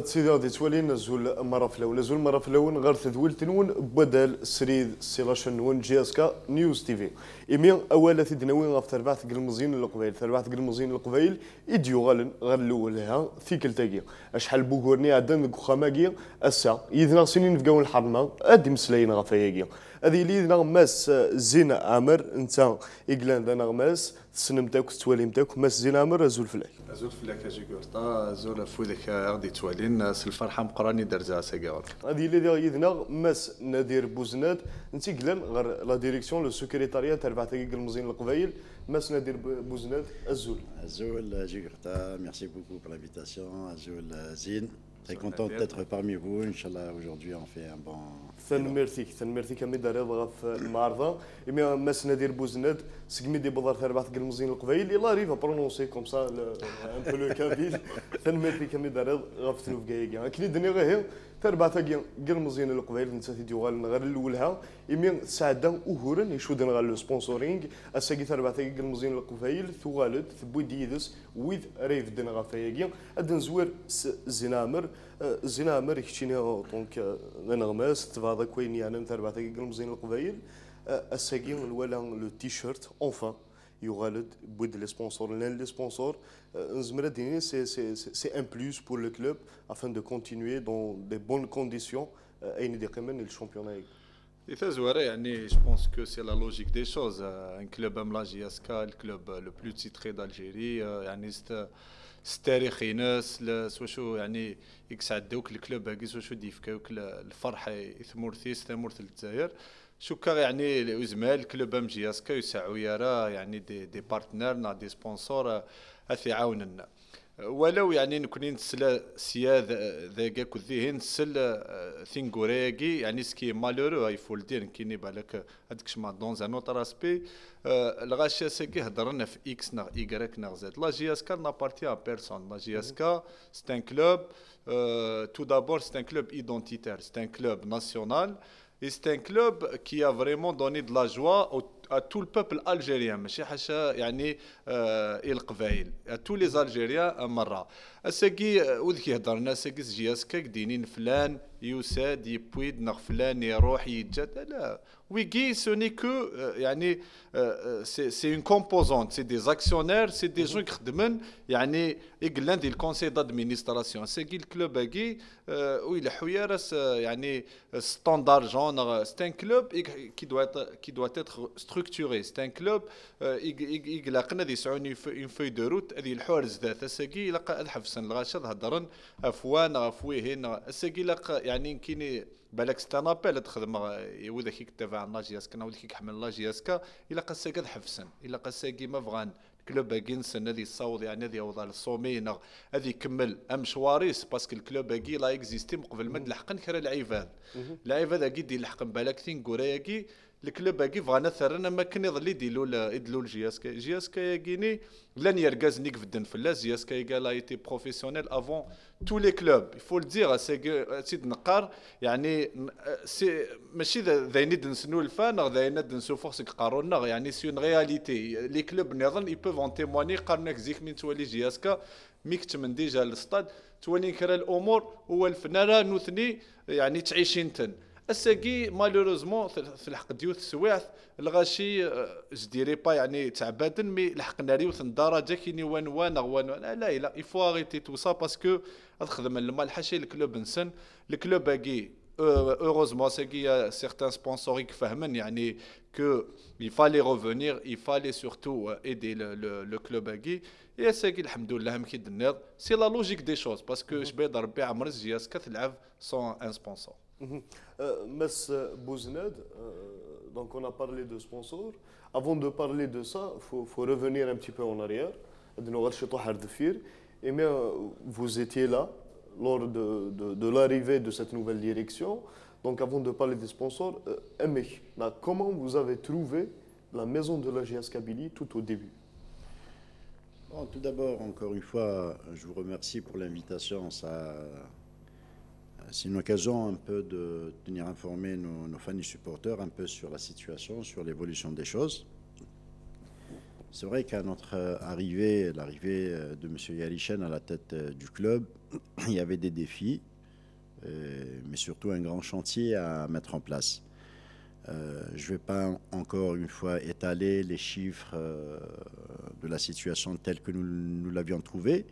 سيدي غادي تولي نزول مرة في الأول نزول مرة في الأول غير تدويل تنون بدل سريد سيلاشن نون جي اس كا نيوز تي في إمي أولا تدنوين غاف تربعة قلمزين القبيل تربعة قلمزين القبيل إديو غالن غير الأولها في كلتاكي أشحال بوغورني عدن كوخاماكي أسا يدنا سنين في قون الحرمة أدي مسلاين غافاياكي هذه اللي يدنا ماس زين عامر أنت إقلان دانا ماس تسنمتاك توليمتاك ماس زين عامر أزول فلاك أزول فلاك أجي قرطا أزول فودك غادي تولين الفرحة مقراني درجة ساكاور هذه اللي يدنا ماس نادير بوزناد انت قلان غير لا ديريكسيون لو سكرتاريا تاع بعثاكي المزين القبايل ماس نادير بوزناد Azul, Jigrta, merci beaucoup pour l'invitation. Azul, Zine, très content d'être parmi vous. Inch'Allah, aujourd'hui on fait un bon. ثنميرتيك أمي داري في المعارضة إمي ماس نادير بوزناد سقمي دي بضار تربعة المزين القبايل إلا ريفا برونونسي كوم سا ان بو لو كابيل ثنميرتيك أمي داري غاف تنوف كايكا أكيد الدنيا غير تربعة المزين القبايل نساتي ديوغال غير الأولها إمي ساعدة أهورا يشودن غير لو سبونسورينغ أساكي تربعة المزين القبايل ثوالد ثبوي ديدس ويد ريف دنا غافاياكي أدن زوير زنامر زنامر يكتشيني دونك غنغماس تفاضا كوين يعني تربعة المزين القبايل الساكي ولا لو تيشيرت اونفان يغالد بود لي سبونسور لان لي سبونسور نزمر ديني سي ان بلوس بور لو كلوب afin de continuer dans des bonnes conditions اين دي قمن الشامبيونات إذا زوارة يعني je pense que c'est la logique des choses un club comme la JSK le club le plus titré d'Algérie يعني ستاريخي ناس سوشو يعني يكسعدوك الكلوب هاكي سوشو ديفكاوك الفرحة يثمورثيس ثمورث الجزائر شوكا يعني وزمال الكلوب ام جي اس كا يسعوا يرى يعني دي بارتنرنا دي سبونسور اثي عاوننا ولو يعني نكونين نسلا سياد ذاك كذي نسل ثينغوريغي يعني سكي مالورو اي فول دير كيني بالك هذاك شما دون ان اوتر اسبي الغاشا سكي هضرنا في اكس نا ايغريك نا زد لا جي اس كا نابارتي ا بيرسون لا جي اس كا سي ان كلوب tout d'abord c'est un club identitaire c'est un club national et c'est un club qui a vraiment donné de la joie à tout le peuple algérien ماشي حاشا يعني القبائل à tous les Algériens مرة اساكي وذكي يهضرنا ساكي جي اس كاك دينين فلان يساد يبويد نغ فلان يروح يتجد لا ويكي سوني كو يعني سي اون كومبوزونت سي دي زاكسيونير سي دي جون يخدمن يعني يقلان دي الكونسي دادمينستراسيون ساكي الكلوب هاكي ويلحو يا راس يعني ستاندار جون سي ان كلوب كي دوا اتر ستركتوري سي ان كلوب يقلقنا دي سعوني اون فوي دو روت هذه الحوارز ذات ساكي لقى حفصن الغاشا هضرن افوان افويهن اساكي لقى يعني كيني بالك ستانابيل تخدم وذاك يكتب عن لاجياسكا وذاك يحمل لاجياسكا الا قساك حفصن الا قساك ما بغان كلوب كينسن هذه الصوت يعني هذه وضع الصومين هذه يكمل مشواريس باسكو الكلوب هاكي لا اكزيستي قبل ما نلحقن كرا العباد العباد هاكي دي لحقن بالك ثين كوراكي الكلوب هاكي بغانا ثرنا ما كان يضل يدلو الجياسكا جياسكا ياكيني لن يركز نيك في الدن فلاس جياسكا قال ايتي بروفيسيونيل افون تو لي كلوب يفو دير سيد نقار يعني سي ماشي ذاين نسنو الفان ذاين نسو فورسك قارونا يعني سي اون رياليتي لي كلوب نظن اي بوف اون تيمواني قارناك زيك من تولي جياسكا ميكت من ديجا الستاد تولي كرا الامور هو الفنانه نوثني يعني تعيشين تن الساقي مالوروزمون في الحق ديوث سواعث الغاشي جديري با يعني تعبادن مي لحقنا ريوث درجه كيني وان لا يفو اريتي تو سا باسكو تخدم المال حاشي الكلوب نسن الكلوب باقي heureusement c'est qu'il y a certains sponsors qui فهمن يعني que il fallait revenir il fallait surtout aider le club باقي et c'est qu'il الحمد لله مكي دنيض c'est la logique des choses parce que جبيد ربي عمر جياس كتلعب sans un sponsor. Mess Bouzned, donc on a parlé de sponsors. Avant de parler de ça, faut revenir un petit peu en arrière. Et bien, vous étiez là lors de l'arrivée de cette nouvelle direction. Donc avant de parler des sponsors, comment vous avez trouvé la maison de la GS Kabylie tout au début? Bon, tout d'abord, encore une fois, je vous remercie pour l'invitation. C'est une occasion un peu de tenir informer nos fans et supporters un peu sur la situation, sur l'évolution des choses. C'est vrai qu'à notre arrivée, l'arrivée de M. Yarichen à la tête du club, il y avait des défis, mais surtout un grand chantier à mettre en place. Je ne vais pas encore une fois étaler les chiffres de la situation telle que nous l'avions trouvée.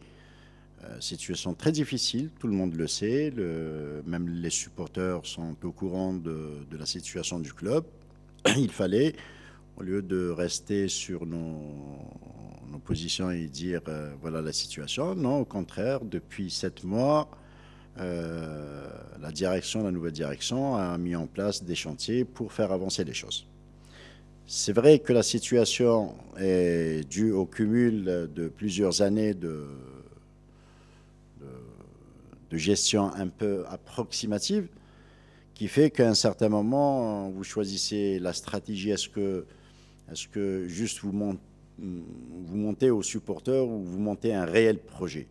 Situation très difficile, tout le monde le sait, même les supporters sont au courant de la situation du club. Il fallait, au lieu de rester sur nos positions et dire voilà la situation, non, au contraire, depuis 7 mois, la nouvelle direction a mis en place des chantiers pour faire avancer les choses. C'est vrai que la situation est due au cumul de plusieurs années de gestion un peu approximative qui fait qu'à un certain moment, vous choisissez la stratégie. Est-ce que juste vous montez aux supporters ou vous montez un réel projet?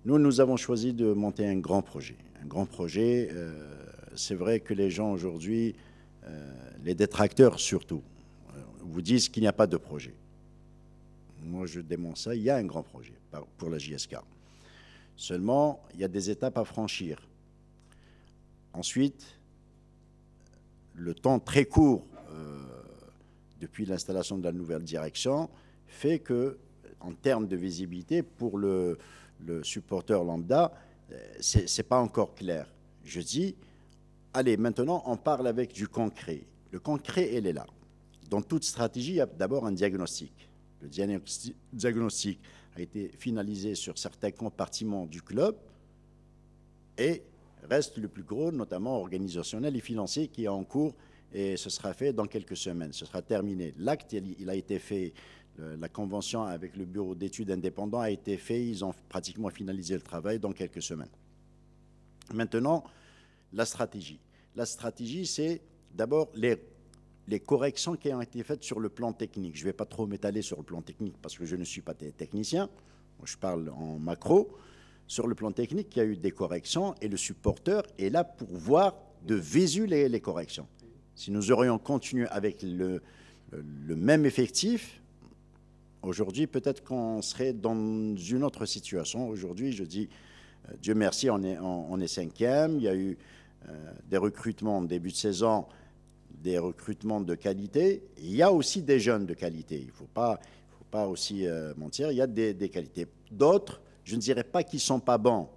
Nous avons choisi de monter un grand projet. Un grand projet, c'est vrai que les gens aujourd'hui, les détracteurs surtout, vous disent qu'il n'y a pas de projet. Moi, je démontre ça. Il y a un grand projet pour la JSK. Seulement, il y a des étapes à franchir. Ensuite, le temps très court depuis l'installation de la nouvelle direction fait que, en termes de visibilité, pour le supporter lambda, c'est pas encore clair. Je dis, allez, maintenant, on parle avec du concret. Le concret, il est là. Dans toute stratégie, il y a d'abord un diagnostic. Le diagnostic a été finalisé sur certains compartiments du club et reste le plus gros, notamment organisationnel et financier, qui est en cours et ce sera fait dans quelques semaines. Ce sera terminé. L'acte, il a été fait. La convention avec le bureau d'études indépendant a été faite. Ils ont pratiquement finalisé le travail dans quelques semaines. Maintenant, la stratégie. La stratégie, c'est d'abord les corrections qui ont été faites sur le plan technique. Je ne vais pas trop m'étaler sur le plan technique parce que je ne suis pas technicien. Moi, je parle en macro. Sur le plan technique, il y a eu des corrections et le supporter est là pour voir de visu les corrections. Si nous aurions continué avec le même effectif, aujourd'hui, peut-être qu'on serait dans une autre situation. Aujourd'hui, je dis, Dieu merci, on est 5e. Il y a eu des recrutements en début de saison, des recrutements de qualité. Il y a aussi des jeunes de qualité. Il ne faut pas aussi mentir. Il y a des qualités. D'autres, je ne dirais pas qu'ils ne sont pas bons.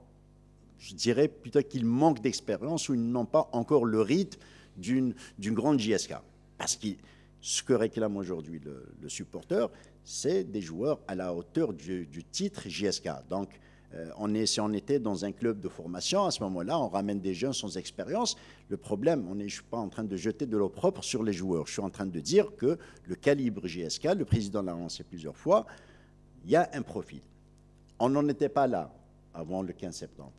Je dirais plutôt qu'ils manquent d'expérience ou ils n'ont pas encore le rythme d'une grande JSK. Parce que ce que réclame aujourd'hui le supporter, c'est des joueurs à la hauteur du titre JSK. Donc, si on était dans un club de formation, à ce moment-là, on ramène des jeunes sans expérience. Le problème, je ne suis pas en train de jeter de l'eau propre sur les joueurs. Je suis en train de dire que le calibre JSK, le président l'a annoncé plusieurs fois, il y a un profil. On n'en était pas là avant le 15 septembre.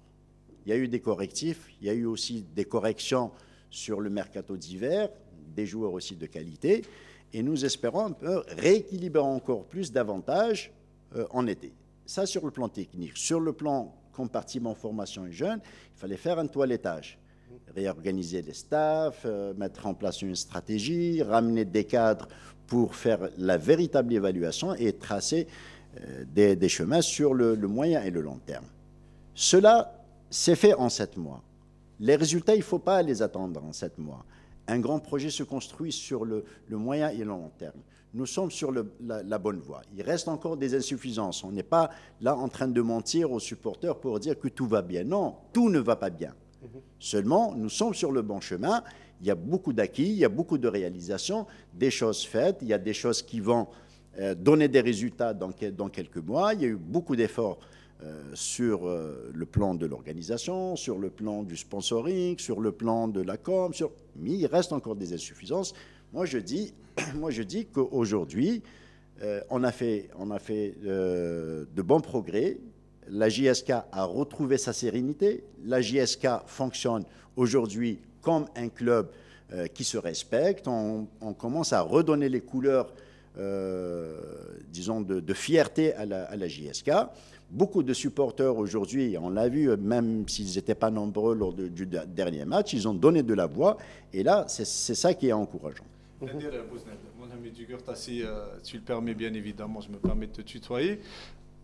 Il y a eu des correctifs, il y a eu aussi des corrections sur le mercato d'hiver, des joueurs aussi de qualité, et nous espérons un peu rééquilibrer encore plus davantage en été. Ça sur le plan technique. Sur le plan compartiment formation et jeunes, il fallait faire un toilettage, réorganiser les staffs, mettre en place une stratégie, ramener des cadres pour faire la véritable évaluation et tracer des chemins sur le moyen et le long terme. Cela s'est fait en 7 mois. Les résultats, il ne faut pas les attendre en 7 mois. Un grand projet se construit sur le moyen et le long terme. Nous sommes sur la bonne voie. Il reste encore des insuffisances. On n'est pas là en train de mentir aux supporters pour dire que tout va bien. Non, tout ne va pas bien. Seulement, nous sommes sur le bon chemin. Il y a beaucoup d'acquis, il y a beaucoup de réalisations, des choses faites. Il y a des choses qui vont donner des résultats dans quelques mois. Il y a eu beaucoup d'efforts sur le plan de l'organisation, sur le plan du sponsoring, sur le plan de la com, mais il reste encore des insuffisances. Moi, je dis qu'aujourd'hui, on a fait de bons progrès. La JSK a retrouvé sa sérénité. La JSK fonctionne aujourd'hui comme un club qui se respecte. On commence à redonner les couleurs, disons, de fierté à la JSK. Beaucoup de supporters aujourd'hui, on l'a vu, même s'ils n'étaient pas nombreux lors du dernier match, ils ont donné de la voix. Et là, c'est ça qui est encourageant. Nadir Bouznad, mon ami Dugurta, si tu le permets bien évidemment, je me permets de te tutoyer.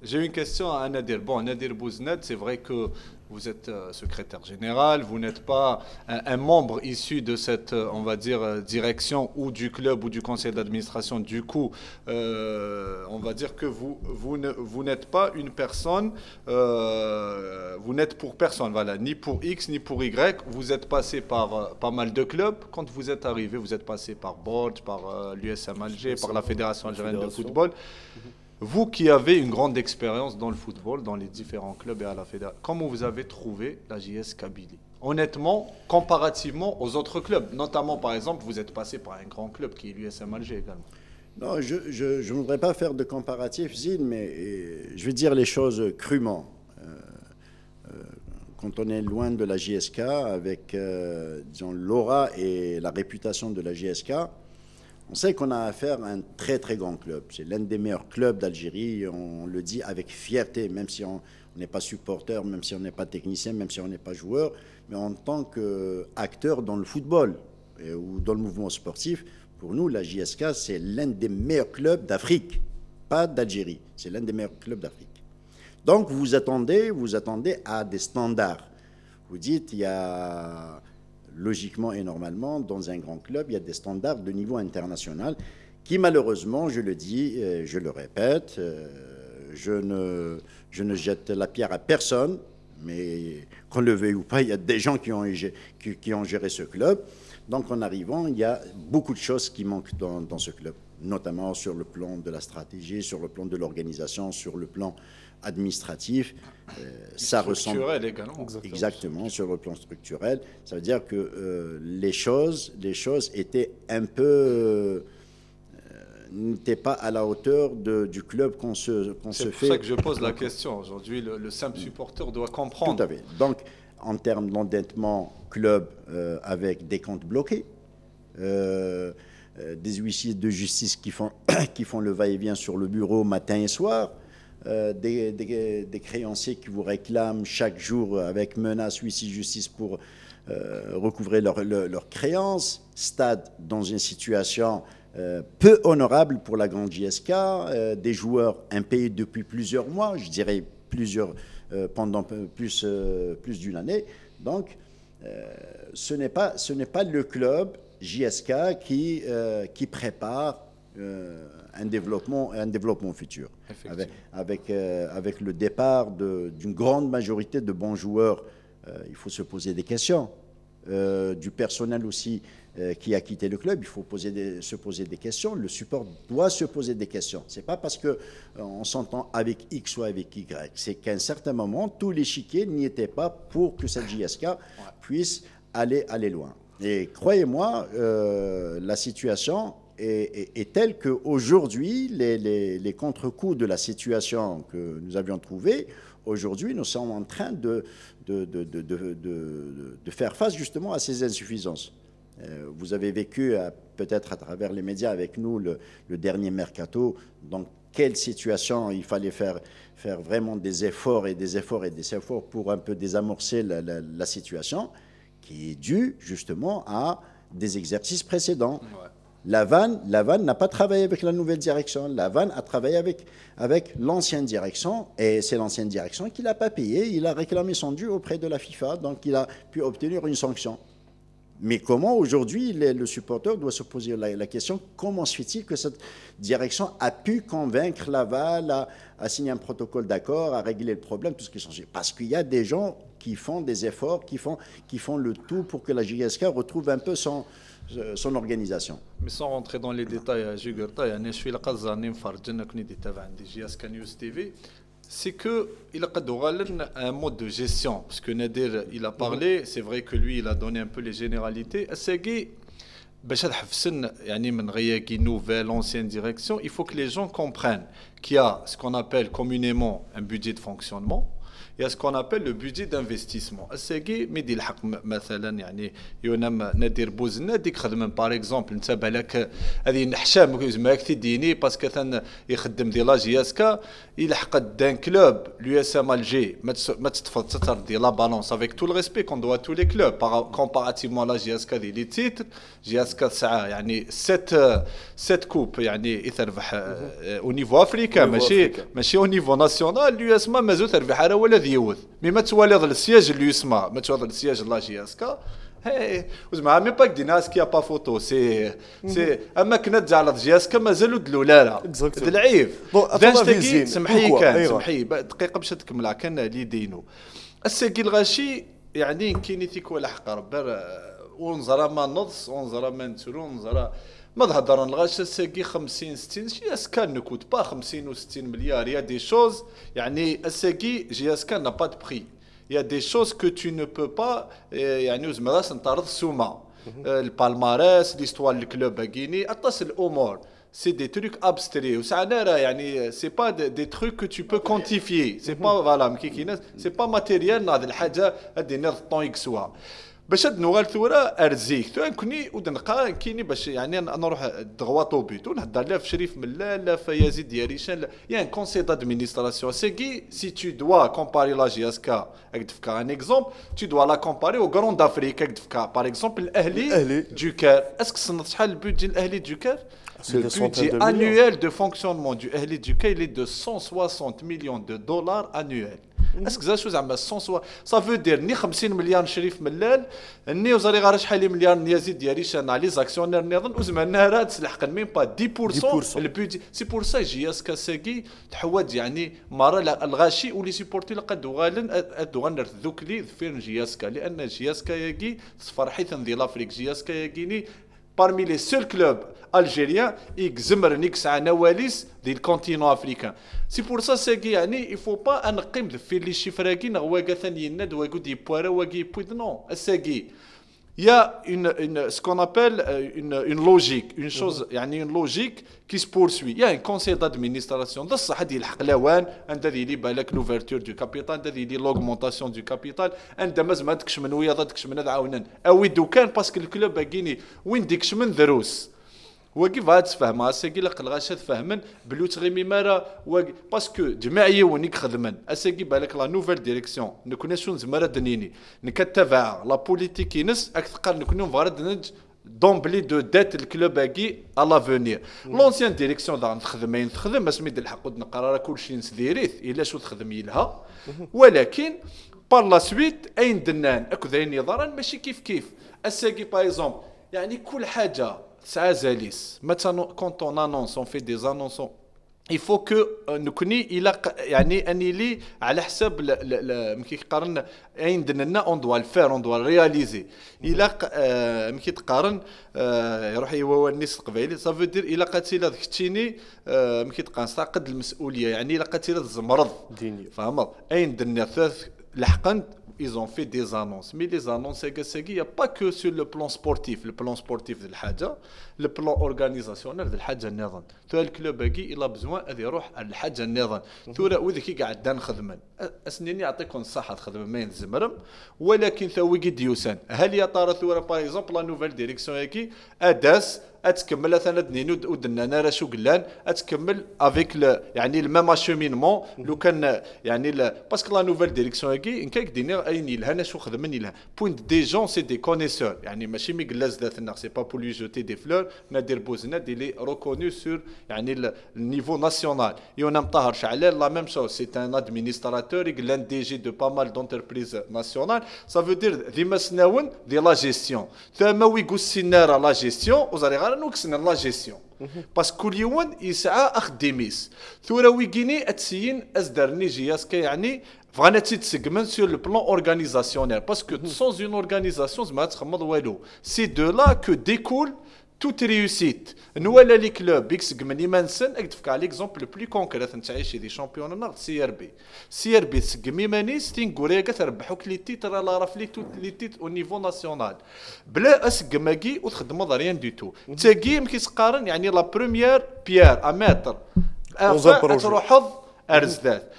J'ai une question à Nadir. Bon, Nadir Bouznad, c'est vrai que vous êtes secrétaire général, vous n'êtes pas un membre issu de cette, on va dire, direction ou du club ou du conseil d'administration. Du coup, on va dire que vous n'êtes pas une personne, vous n'êtes pour personne, voilà, ni pour X ni pour Y. Vous êtes passé par pas mal de clubs. Quand vous êtes arrivé, vous êtes passé par Bordeaux, par l'USM Alger, par la Fédération algérienne de football. Vous qui avez une grande expérience dans le football, dans les différents clubs et à la fédération, comment vous avez trouvé la JS Kabylie? Honnêtement, comparativement aux autres clubs, notamment par exemple, vous êtes passé par un grand club qui est l'USM Alger également. Non, je ne voudrais pas faire de comparatif, Zine, mais je vais dire les choses crûment. Quand on est loin de la JSK, avec disons, l'aura et la réputation de la JSK, on sait qu'on a affaire à un très très grand club. C'est l'un des meilleurs clubs d'Algérie, on le dit avec fierté, même si on n'est pas supporter, même si on n'est pas technicien, même si on n'est pas joueur, mais en tant qu'acteur dans le football ou dans le mouvement sportif, pour nous, la JSK, c'est l'un des meilleurs clubs d'Afrique, pas d'Algérie, c'est l'un des meilleurs clubs d'Afrique. Donc vous attendez à des standards. Vous dites, il y a... Logiquement et normalement, dans un grand club, il y a des standards de niveau international qui, malheureusement, je le dis, je le répète, je ne jette la pierre à personne, mais qu'on le veuille ou pas, il y a des gens qui ont géré ce club. Donc, en arrivant, il y a beaucoup de choses qui manquent dans ce club, notamment sur le plan de la stratégie, sur le plan de l'organisation, sur le plan administratif. Ça ressemble également. Exactement, sur le plan structurel. Ça veut dire que les choses étaient un peu n'étaient pas à la hauteur du club qu'on se fait. C'est pour ça que je pose la question. Aujourd'hui, le simple supporter doit comprendre. Tout à fait. Donc, en termes d'endettement, club avec des comptes bloqués, des huissiers de justice qui font le va-et-vient sur le bureau matin et soir, des créanciers qui vous réclament chaque jour avec menace, huissier de justice pour recouvrer leurs créances, stade dans une situation peu honorable pour la grande JSK, des joueurs impayés depuis plusieurs mois, je dirais pendant plus d'une année. Donc, ce n'est pas le club JSK qui prépare un développement futur. Avec le départ d'une grande majorité de bons joueurs, il faut se poser des questions. Du personnel aussi qui a quitté le club, il faut se poser des questions. Le support doit se poser des questions. Ce n'est pas parce qu'on s'entend avec X ou avec Y. C'est qu'à un certain moment, tout l'échiquier n'y était pas pour que cette JSK puisse aller loin. Et croyez-moi, la situation est telle qu'aujourd'hui, les contre-coups de la situation que nous avions trouvée, aujourd'hui, nous sommes en train de faire face justement à ces insuffisances. Vous avez vécu peut-être à travers les médias avec nous le dernier mercato, dans quelle situation il fallait faire vraiment des efforts pour un peu désamorcer la situation qui est due justement à des exercices précédents. Ouais. La Vanne n'a pas travaillé avec la nouvelle direction. La Vanne a travaillé avec l'ancienne direction et c'est l'ancienne direction qui ne l'a pas payé. Il a réclamé son dû auprès de la FIFA, donc il a pu obtenir une sanction. Mais comment aujourd'hui le supporter doit se poser la question, comment se fait-il que cette direction a pu convaincre Laval à signer un protocole d'accord, à régler le problème, tout ce qui est changé? Parce qu'il y a des gens qui font des efforts, qui font le tout pour que la JSK retrouve un peu son organisation. Mais sans rentrer dans les détails, je suis le cas de JSK News TV. C'est qu'il a un mode de gestion. Parce que Nadir, il a parlé, c'est vrai que lui, il a donné un peu les généralités. Nouvelle, ancienne direction, il faut que les gens comprennent qu'il y a ce qu'on appelle communément un budget de fonctionnement. il y a ce qu'on appelle le budget d'investissement. الساقي ما يدير الحق مثلا يعني يونام ندير بوزنا ديك خدم باغ اكزومبل انت بالك هذه نحشام زعما تديني باسكو ثان يخدم دي لا جي اس كا يلحق دان كلوب لو اس ام الجي ما تتفضل تردي لا بالونس افيك تو الريسبي كون دوا تو لي كلوب كومباراتيفمون لا جي اس كا دي لي تيتر جي اس كا ساعه يعني 7 كوب يعني يتربح او نيفو افريكا ماشي او نيفو ناسيونال اليو اس ما مازال تربح على ولا ديوث مي ما توالي السياج اليو اس ما توالي السياج لا جي اس كا هي وزعما مي با دي ناس كي با فوتو سي اما كنا تجعل جي اس كا مازالوا دلولاله العيب داش سمحي كان سمحي دقيقه باش تكملها كان لي دينو الساقي الغاشي يعني كاينيتيك ولا حق ربر ونزرا ما نضس ونزرا ما نترو ونزرا ما تهضر الغاش الساقي 50 60 جي اس كان نكوت با 50 و60 مليار يا دي شوز يعني الساقي جي اس كان نا با دو بري يا دي شوز كو تو نو بو با يعني زعما راس نطرد سوما البالماريس ليستوار الكلوب باكيني اطاس الامور سي دي تروك ابستري وسعنا راه يعني سي با دي تروك كو تو بو كونتيفيي سي با فوالا كي سي با ماتيريال هذه الحاجه هذه نير طون يكسوا باش هاد نوغال ثورة ارزيك تو كوني ودنقا كيني باش يعني نروح دغوا طوبيت ونهضر لا في شريف ملال لا في يزيد دياريشان يعني كونسي دادمينستراسيون سيكي سي تو دوا كومباري لا جي اس كا هاك دفكا ان اكزومبل تو دوا لا كومباري او غروند افريك هاك دفكا باغ اكزومبل الاهلي دوكار اسك صنت شحال البودجي الاهلي دوكار Le budget annuel de fonctionnement du Ahli du Caire est de 160 millions de dollars annuels. Est-ce que ça chose à 160 ça veut dire ni 50 مليار شريف ملال ني وزاري غير شحال مليار نيازيد دياليش انا لي زاكسيونير نظن وزمنا راه تلحق ميم با 10% البودجي سي بور سا جي اس كاساكي تحوج يعني مره الغاشي ولي سيبورتي لقد غالن ادوغن ذوك لي فين جي اس كا لان جي اس كا ياكي صفرحي تنذي لافريك جي اس كا ياكيني parmi les seuls clubs algériens يكزمر نيكس على نواليس ديال الكونتينو افريكان سي بور سا ساكي يعني يفو با نقيم في لي شيفراكي نغواكا ثاني ند واكو دي بوارا واكي بويد نو الساكي il y a ce qu'on appelle une logique, une chose, يعني une logique qui se poursuit. Il y a un conseil d'administration. ده الصح هذه الحق لوان عند ذي اللي بالك l'ouverture du capital عند ذي اللي l'augmentation du capital عند ما تكش من ويا تكش من هذا عاونن أو يدو كان باسكو الكلوب باقيني وين ديكش من دروس وكيف هاد تفهمها ساكي لق الغاشات فهمن بلو تغيمي مارا باسكو جماعيه ونيك خدمن اساكي بالك لا نوفيل ديريكسيون نكون شون زمرا دنيني نكتبع لا بوليتيك ينس اكثر نكونوا فارد نج دومبلي دو ديت الكلوب اكي ا لافونير لونسيان ديريكسيون دا تخدم تخدم اسمي د الحق نقرا كلشي نسديريث الا شو تخدم يلها ولكن بار لا سويت اين دنان اكو ذاين نظرا ماشي كيف اساكي باغ اكزومبل يعني كل حاجه سازاليس مثلا كونت اون انونس اون في دي انونس il faut que نكوني الى يعني اني لي على حساب كي قارن عندنا اون دوا الفير اون دوا رياليزي الى كي تقارن يروح هو الناس القبائلي صافي دير الى قتيله ذكتيني كي تقارن قد المسؤوليه يعني الى قتيله الزمرض ديني فهمت عندنا ثلاث لحقا ils ont fait des annonces mais les annonces il n'y a pas que sur le plan sportif de الحاجه le plan organisationnel de الحاجه النظام تو الكلوب باقي الا بزوان غادي يروح الحاجه النظام ثورة وذاك قاعد نخدم اسنيني يعطيكم الصحه تخدم ما ينزمرم ولكن ثوي ديوسان هل يا ترى ثورة باغ اكزومبل لا نوفيل ديريكسيون هاكي اداس اتكمل ثنا دنين ودنا راه شو قلان اتكمل افيك يعني الميم اشومينمون لو كان يعني باسكو لا نوفيل ديريكسيون هاكي ان كاك ديني اين لها شو خدمني لها بوينت دي جون سي دي كونيسور يعني ماشي مي قلاز ذاتنا سي با بو لي جوتي دي فلور نادير بوزنا دي لي ريكونو سور يعني النيفو ناسيونال يونام طاهر شعلال لا ميم شوز سي ان ادمينستراتور قلان دي جي دو با مال دونتربريز ناسيونال سا فو دير ديما سناون دي لا جيستيون ثما ويقول سينارا لا جيستيون وزاري نوكسنا لا جيستيون باسكو اليوم يسعى اخدميس ثورة ويكيني اتسين ازدرني جياسكا يعني فغانا تسقمن سور لو بلان اورغانيزاسيونيل باسكو سونز اون اورغانيزاسيون زعما تخمض والو سي دو لا كو ديكول توت ريوسيت نوالا لي كلوب يكسق من يمانسن اكتفك على ليكزومبل لو بلو كونكريت نتعيشي دي شامبيون نارد سي ار بي تسقمي مانيس تين غوريكا تربحوك لي تيتر لا راه لي توت لي تيت او نيفو ناسيونال بلا اسقماكي وتخدم ريان دو تو تاكي مكي تقارن يعني لا بروميير بيير ا متر تروح ارزدات.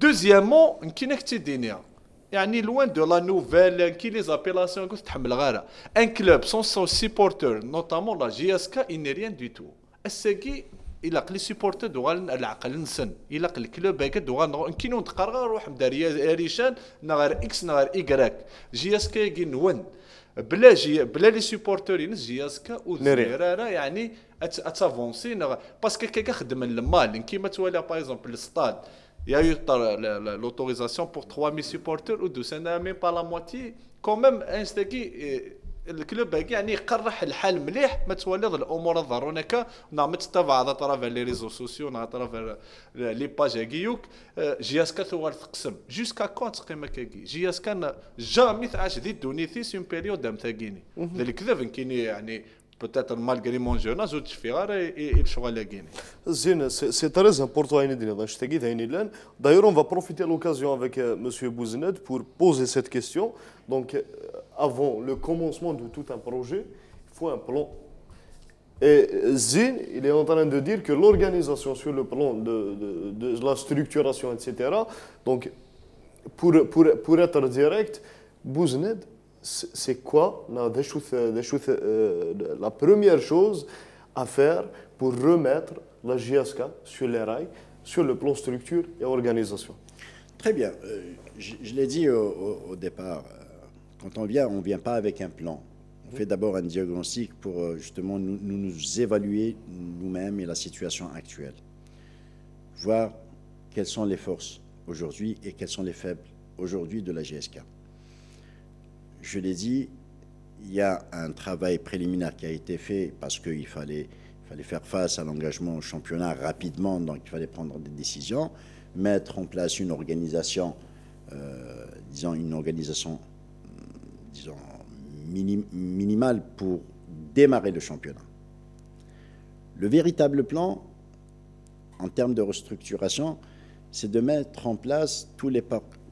دوزيامون كاينك تيدينيها يعني لوين دو لا نوفيل كي لي زابيلاسيون قلت تحمل غيرها ان كلوب سون سو سيبورتور نوتامون لا جي اس كا ان ريان دو تو الساكي الى قلي سيبورتور دوغال العقل نسن الى قل الكلوب هكا دوغال كينو تقرا روح مداريه ريشان نغير اكس نغير ايكراك جي اس كا كي نون بلا لي سيبورتور جي اس كا وزيرارا يعني اتافونسي باسكو كيكا خدم المال كيما توالي باغ اكزومبل الستاد il y a eu l'autorisation pour 3000 supporters ou 12 même pas la moitié quand même الكلوب يعني يقرح الحال مليح ما تولد الامور الضرونيكا نعم تتبع على طرف لي ريزو سوسيو على طرف لي باج كيوك جي اس كا ثوار تقسم جوسكا كونت قيمه كاكي جي اس كان جامي تعاش ذي دونيتي سون بيريود دام تاكيني ذلك كذا كاين يعني peut-être malgré mon jeune âge je ferai il choix la Guinée. C'est très important d'ailleurs on va profiter de l'occasion avec monsieur Bouzned pour poser cette question. Donc avant le commencement de tout un projet il faut un plan. Et Zine, il est en train de dire que l'organisation sur le plan de la structuration, etc. Donc pour être direct, Bouzned c'est quoi la première chose à faire pour remettre la JSK sur les rails, sur le plan structure et organisation? Très bien. Je l'ai dit au départ, quand on vient pas avec un plan. On fait d'abord un diagnostic pour justement nous évaluer nous-mêmes et la situation actuelle. Voir quelles sont les forces aujourd'hui et quels sont les faibles aujourd'hui de la GSK. Je l'ai dit, il y a un travail préliminaire qui a été fait parce qu'il fallait faire face à l'engagement au championnat rapidement, donc il fallait prendre des décisions, mettre en place une organisation, minimale pour démarrer le championnat. Le véritable plan, en termes de restructuration, c'est de mettre en place tous les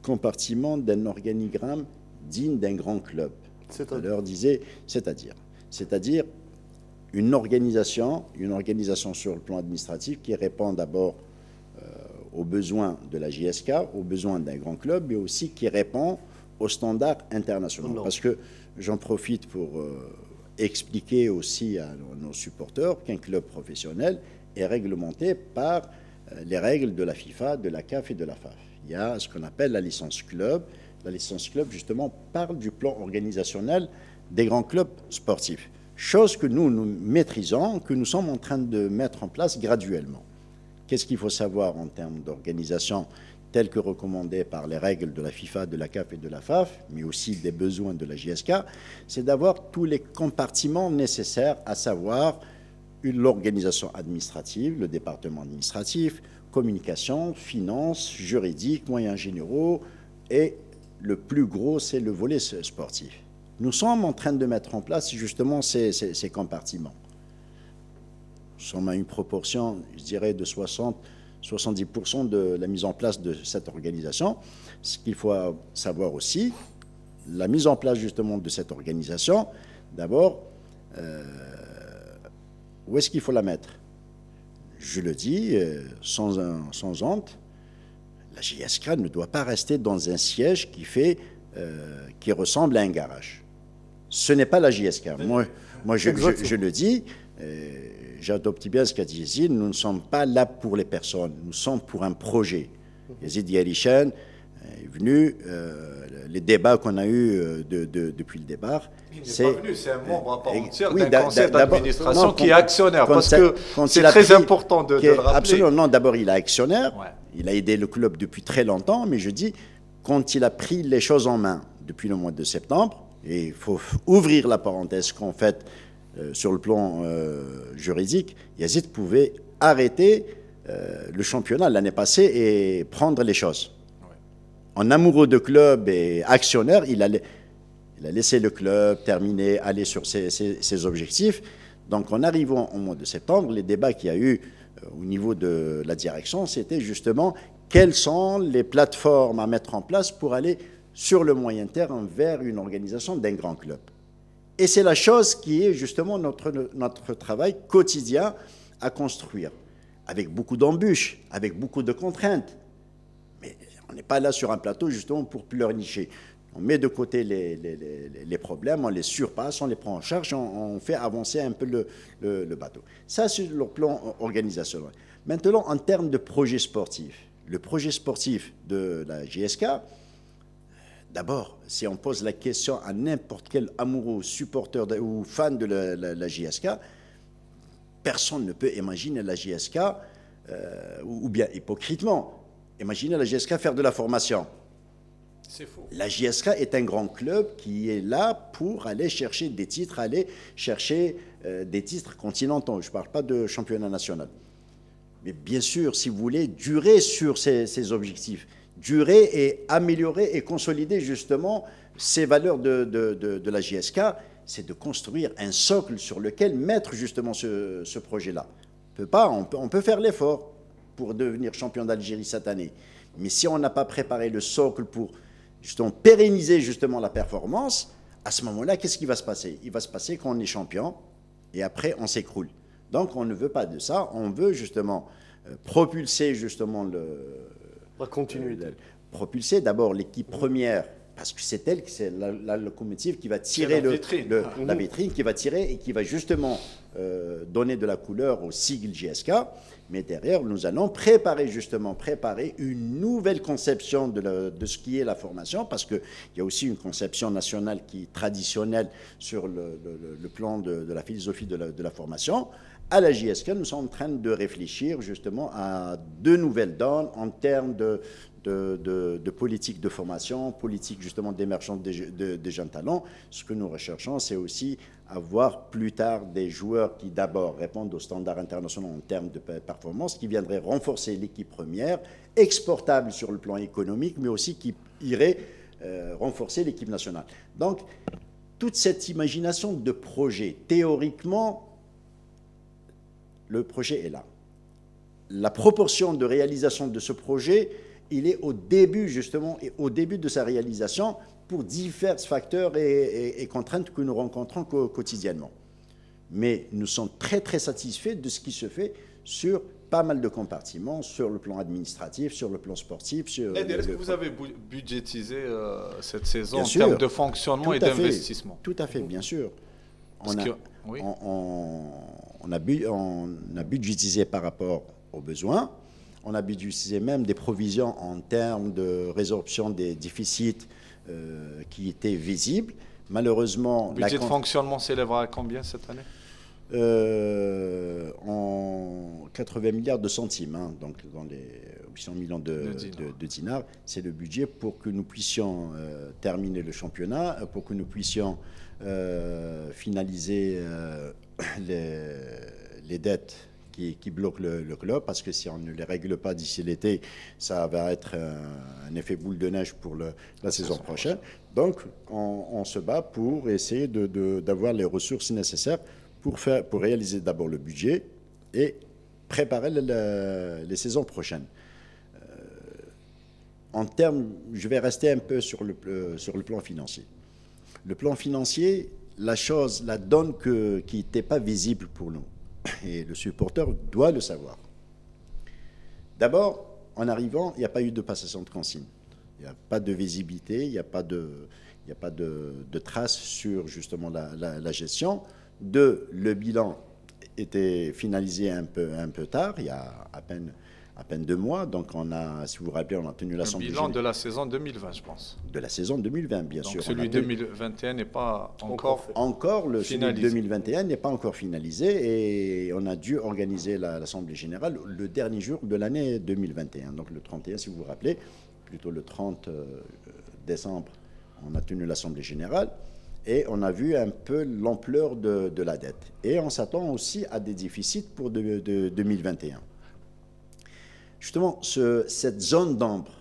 compartiments d'un organigramme digne d'un grand club. C'est-à-dire une organisation sur le plan administratif qui répond d'abord aux besoins de la JSK, aux besoins d'un grand club, mais aussi qui répond aux standards internationaux. Non. Parce que j'en profite pour expliquer aussi à nos supporters qu'un club professionnel est réglementé par les règles de la FIFA, de la CAF et de la FAF. Il y a ce qu'on appelle la licence club. La licence club, justement, parle du plan organisationnel des grands clubs sportifs. Chose que nous maîtrisons, que nous sommes en train de mettre en place graduellement. Qu'est-ce qu'il faut savoir en termes d'organisation telle que recommandée par les règles de la FIFA, de la CAF et de la FAF, mais aussi des besoins de la JSK, c'est d'avoir tous les compartiments nécessaires, à savoir l'organisation administrative, le département administratif, communication, finances, juridique, moyens généraux et le plus gros, c'est le volet sportif. Nous sommes en train de mettre en place justement ces compartiments. Nous sommes à une proportion, je dirais, de 70% de la mise en place de cette organisation. Ce qu'il faut savoir aussi, la mise en place justement de cette organisation, d'abord, où est-ce qu'il faut la mettre? Je le dis sans honte. La JSK ne doit pas rester dans un siège qui ressemble à un garage. Ce n'est pas la JSK. Moi je le dis, j'adopte bien ce qu'a dit Yazid, nous ne sommes pas là pour les personnes, nous sommes pour un projet. Yazid Yarishan est venu, les débats qu'on a eus depuis le départ. C'est un membre à part entière d'un conseil d'administration qui est actionnaire, parce que c'est très important de le rappeler. Absolument, non, d'abord il est actionnaire, il a aidé le club depuis très longtemps, mais je dis, quand il a pris les choses en main depuis le mois de septembre, et il faut ouvrir la parenthèse qu'en fait, sur le plan juridique, Yazid pouvait arrêter le championnat l'année passée et prendre les choses. En amoureux de club et actionnaire, il a laissé le club terminer, aller sur ses objectifs. Donc en arrivant au mois de septembre, les débats qu'il y a eu au niveau de la direction, c'était justement quelles sont les plateformes à mettre en place pour aller sur le moyen terme vers une organisation d'un grand club. Et c'est la chose qui est justement notre travail quotidien à construire. avec beaucoup d'embûches, avec beaucoup de contraintes. Mais on n'est pas là sur un plateau justement pour pleurnicher. On met de côté les problèmes, on les surpasse, on les prend en charge, on fait avancer un peu le bateau. Ça, c'est le plan organisationnel. Maintenant, en termes de projet sportif, le projet sportif de la JSK, d'abord, si on pose la question à n'importe quel amoureux, supporter ou fan de la JSK, personne ne peut imaginer la JSK, ou bien hypocritement, imaginer la JSK faire de la formation. C'est faux. La JSK est un grand club qui est là pour aller chercher des titres, aller chercher des titres continentaux. Je ne parle pas de championnat national. Mais bien sûr, si vous voulez durer sur ces objectifs, durer et améliorer et consolider justement ces valeurs de la JSK, c'est de construire un socle sur lequel mettre justement ce projet-là. On peut faire l'effort pour devenir champion d'Algérie cette année. Mais si on n'a pas préparé le socle pour justement pérenniser justement la performance, à ce moment-là, qu'est-ce qui va se passer? Il va se passer qu'on est champion et après on s'écroule. Donc on ne veut pas de ça, on veut justement propulser justement la continuité. Propulser d'abord l'équipe première, parce que c'est elle, c'est la locomotive qui va tirer la vitrine, qui va tirer et qui va justement donner de la couleur au sigle JSK. Mais derrière, nous allons préparer une nouvelle conception de ce qui est la formation, parce qu'il y a aussi une conception nationale qui est traditionnelle sur le plan de la philosophie de la formation. À la JSK, nous sommes en train de réfléchir justement à de nouvelles donnes en termes de politique de formation, politique justement d'émergence des jeunes talents. Ce que nous recherchons, c'est aussi avoir plus tard des joueurs qui d'abord répondent aux standards internationaux en termes de performance, qui viendraient renforcer l'équipe première, exportable sur le plan économique, mais aussi qui iraient renforcer l'équipe nationale. Donc, toute cette imagination de projet, théoriquement, le projet est là. La proportion de réalisation de ce projet, il est au début justement, et au début de sa réalisation, pour divers facteurs et contraintes que nous rencontrons quotidiennement. Mais nous sommes très très satisfaits de ce qui se fait sur pas mal de compartiments, sur le plan administratif, sur le plan sportif. Est-ce que vous avez budgétisé cette saison en termes de fonctionnement et d'investissement? Tout à fait, bien sûr. On a budgétisé par rapport aux besoins. On a budgétisé même des provisions en termes de résorption des déficits qui étaient visibles. Malheureusement... Le budget de fonctionnement s'élèvera à combien cette année? En 80 milliards de centimes, hein, donc dans les 800 millions de dinars. C'est le budget pour que nous puissions terminer le championnat, pour que nous puissions finaliser les dettes qui bloquent le club, parce que si on ne les règle pas d'ici l'été, ça va être un effet boule de neige pour la saison prochaine. Donc, on se bat pour essayer d'avoir les ressources nécessaires pour réaliser d'abord le budget et préparer les saisons prochaines. En termes, je vais rester un peu sur le plan financier. Le plan financier, la donne qui n'était pas visible pour nous. Et le supporter doit le savoir. D'abord, en arrivant, il n'y a pas eu de passation de consigne. Il n'y a pas de visibilité, il n'y a pas de traces sur justement la gestion. Le bilan était finalisé un peu tard, il y a à peine 2 mois. Donc on a, si vous vous rappelez, on a tenu l'Assemblée générale. Le bilan de la saison 2020, je pense. De la saison 2020, bien sûr. Celui 2021 n'est pas encore celui de 2021 n'est pas encore finalisé et on a dû organiser l'Assemblée générale le dernier jour de l'année 2021. Donc le 31, si vous vous rappelez, plutôt le 30 décembre, on a tenu l'Assemblée générale. Et on a vu un peu l'ampleur de la dette. Et on s'attend aussi à des déficits pour 2021. Justement, cette zone d'ombre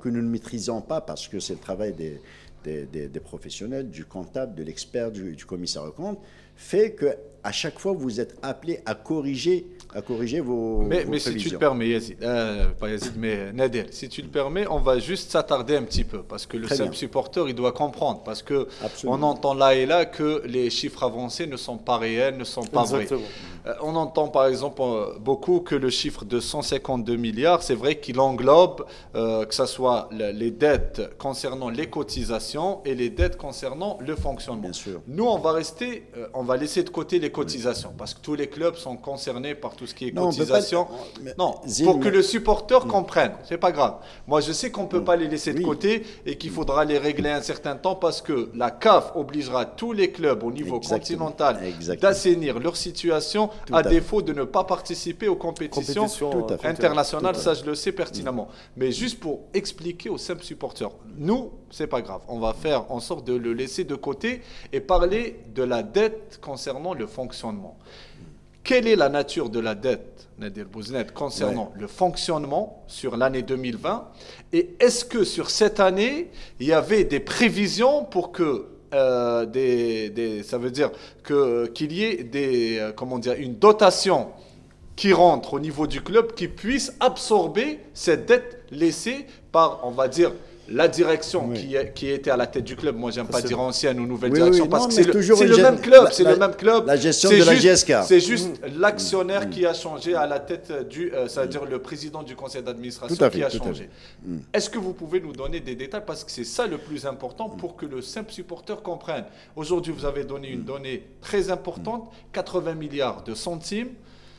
que nous ne maîtrisons pas parce que c'est le travail des professionnels, du comptable, de l'expert, du commissaire aux comptes, fait que à chaque fois vous êtes appelé à corriger vos Mais si tu prévisions. le permets, Yazid, pas Yazid, mais Nader, si tu le permets, on va juste s'attarder un petit peu, parce que le Très simple bien. supporter, il doit comprendre, parce que Absolument. on entend là et là que les chiffres avancés ne sont pas réels, ne sont pas vrais. Exactement. On entend par exemple beaucoup que le chiffre de 152 milliards, c'est vrai qu'il englobe que ce soit les dettes concernant les cotisations et les dettes concernant le fonctionnement. Bien sûr. Nous, on va laisser de côté les cotisations, parce que tous les clubs sont concernés par tout ce qui est Non, on peut cotisation. pas- mais- Non, Zine, pour que mais- le supporter comprenne, c'est pas grave. Moi, je sais qu'on peut pas les laisser de Oui. côté et qu'il faudra les régler un certain temps parce que la CAF obligera tous les clubs au niveau Exactement. continental Exactement. d'assainir leur situation Tout à à fait. défaut de ne pas participer aux compétitions Compétition, Tout à fait. internationales. Tout à Ça, je le sais pertinemment. Mais juste pour expliquer aux simples supporters, nous, c'est pas grave. On va faire en sorte de le laisser de côté et parler de la dette concernant le fonctionnement. Quelle est la nature de la dette, Nadir Bouznet, concernant le fonctionnement sur l'année 2020? Et est-ce que sur cette année, il y avait des prévisions pour que ça veut dire qu'il y ait une dotation qui rentre au niveau du club qui puisse absorber cette dette laissée par, on va dire, la direction Oui. qui était à la tête du club. Moi, j'aime pas C'est- dire ancienne ou nouvelle Oui, direction oui, parce non, que mais c'est toujours une le gé- même club. la- C'est la- le même club. la gestion C'est de la juste- GSK. C'est juste l'actionnaire qui a changé à la tête c'est-à-dire le président du conseil d'administration Tout à fait, qui a tout à changé. Est-ce que vous pouvez nous donner des détails parce que c'est ça le plus important pour que le simple supporter comprenne. Aujourd'hui, vous avez donné une donnée très importante, 80 milliards de centimes.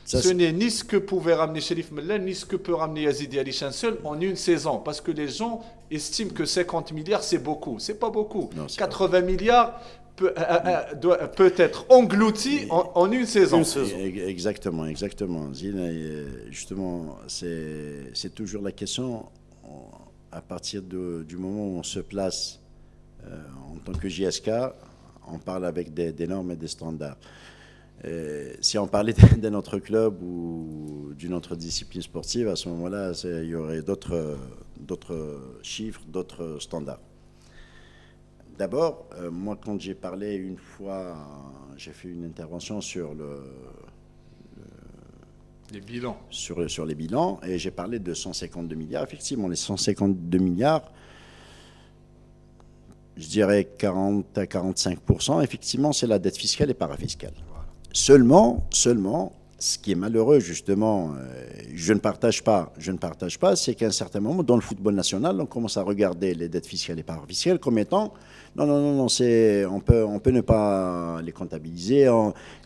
Ça, Ce c'est- n'est ni ce que pouvait ramener Sherif Mellal, ni ce que peut ramener Yazidi Ali seul en une saison. Parce que les gens estiment que 50 milliards, c'est beaucoup. C'est pas beaucoup. Non, c'est 80 milliards peut être englouti en une saison. Une saison. Exactement, exactement. Zine, justement, c'est toujours la question, à partir du moment où on se place en tant que JSK, on parle avec des normes et des standards. Si on parlait d'un autre club ou d'une autre discipline sportive, à ce moment-là, il y aurait d'autres chiffres, d'autres standards. D'abord, moi, quand j'ai parlé une fois, j'ai fait une intervention sur Les bilans. sur les bilans et j'ai parlé de 152 milliards. Effectivement, les 152 milliards, je dirais 40 à 45%, effectivement, c'est la dette fiscale et parafiscale. Seulement, ce qui est malheureux, justement, je ne partage pas, c'est qu'à un certain moment, dans le football national, on commence à regarder les dettes fiscales et parafiscales comme étant, non, on peut ne pas les comptabiliser.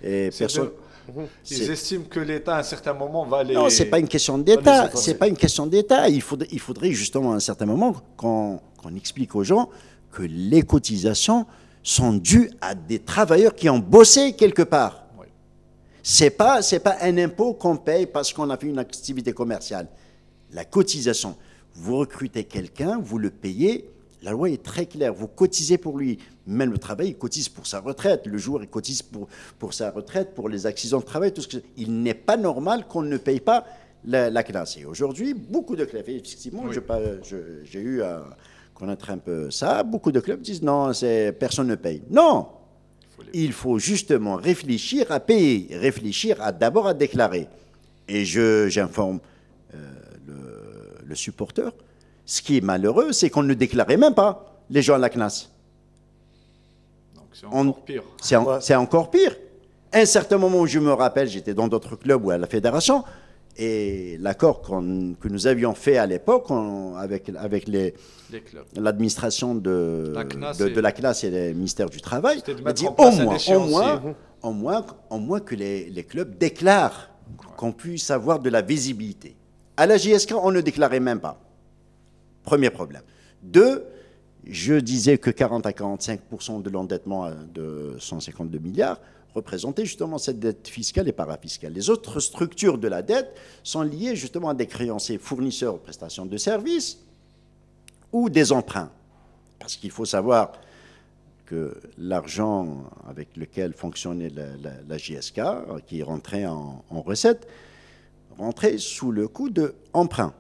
Ils estiment que l'État, à un certain moment, va les... Non, c'est pas une question les d'État. effacer. C'est pas une question d'État. Il faudrait justement à un certain moment qu'on explique aux gens que les cotisations sont dues à des travailleurs qui ont bossé quelque part. Oui. C'est pas un impôt qu'on paye parce qu'on a fait une activité commerciale. La cotisation, vous recrutez quelqu'un, vous le payez. La loi est très claire. Vous cotisez pour lui. Même le travail, il cotise pour sa retraite. Le joueur, il cotise pour sa retraite, pour les accidents de travail. Tout ce que... Il n'est pas normal qu'on ne paye pas la classe. Et aujourd'hui, beaucoup de clubs, effectivement, Oui. j'ai eu à connaître un peu ça. Beaucoup de clubs disent non, personne ne paye. Non, il faut justement réfléchir à payer, d'abord à déclarer. Et j'informe le supporter. Ce qui est malheureux, c'est qu'on ne déclarait même pas les gens à la CNAS. Donc c'est encore pire. C'est encore pire. À un certain moment où je me rappelle, j'étais dans d'autres clubs ou à la fédération, et l'accord que nous avions fait à l'époque avec Les clubs. l'administration de la classe et le ministère du Travail, C'était de a mettre dit en place un échéancier. au moins que les clubs déclarent, qu'on puisse avoir de la visibilité. À la JSK, on ne déclarait même pas. Premier problème. Deux, je disais que 40 à 45% de l'endettement de 152 milliards représentait justement cette dette fiscale et parafiscale. Les autres structures de la dette sont liées justement à des créanciers fournisseurs de prestations de services ou des emprunts. Parce qu'il faut savoir que l'argent avec lequel fonctionnait la JSK, qui rentrait en recette, rentrait sous le coup d'emprunt.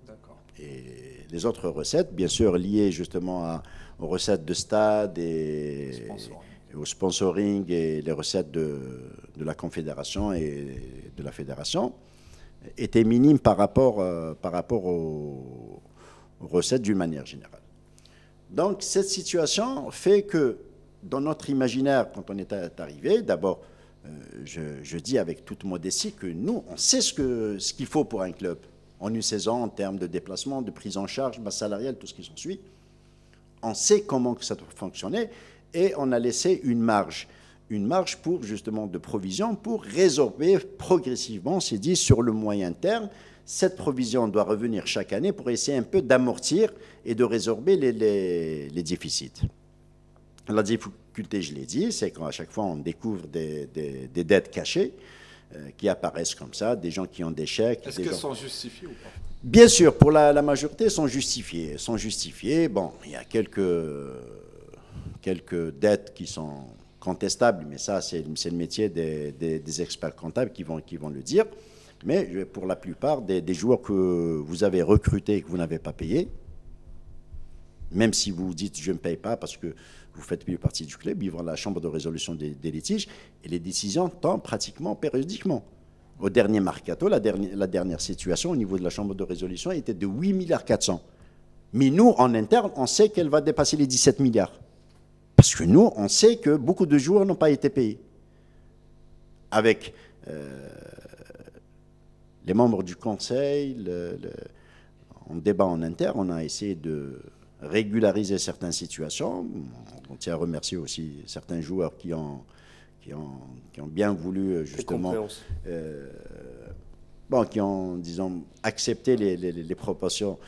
D'accord. Et les autres recettes, bien sûr, liées justement aux recettes de stade et au sponsoring et les recettes de la Confédération et de la Fédération étaient minimes par rapport aux recettes d'une manière générale. Donc cette situation fait que dans notre imaginaire, quand on est arrivé, d'abord, je dis avec toute modestie que nous, on sait ce qu'il faut pour un club en une saison, en termes de déplacement, de prise en charge, base salariale, tout ce qui s'ensuit. On sait comment ça doit fonctionner et on a laissé une marge pour justement de provision pour résorber progressivement, c'est dit, sur le moyen terme. Cette provision doit revenir chaque année pour essayer un peu d'amortir et de résorber les déficits. La difficulté, je l'ai dit, c'est qu'à chaque fois, on découvre des dettes cachées qui apparaissent comme ça, des gens qui ont des chèques. Est-ce qu'elles sont justifiées ou pas? Bien sûr, pour la majorité, sont justifiées. Bon, il y a quelques dettes qui sont contestables, mais ça, c'est le métier des experts comptables qui vont le dire. Mais pour la plupart des joueurs que vous avez recrutés et que vous n'avez pas payés, même si vous dites je ne paye pas parce que vous faites plus partie du club, ils vont à la chambre de résolution des litiges et les décisions tombent pratiquement périodiquement. Au dernier mercato, la dernière situation au niveau de la chambre de résolution était de 8,4 milliards. Mais nous, en interne, on sait qu'elle va dépasser les 17 milliards. Parce que nous, on sait que beaucoup de joueurs n'ont pas été payés. Avec les membres du conseil, en débat en interne, on a essayé de régulariser certaines situations. On tient à remercier aussi certains joueurs qui ont bien voulu justement, qui ont, disons, accepté les propositions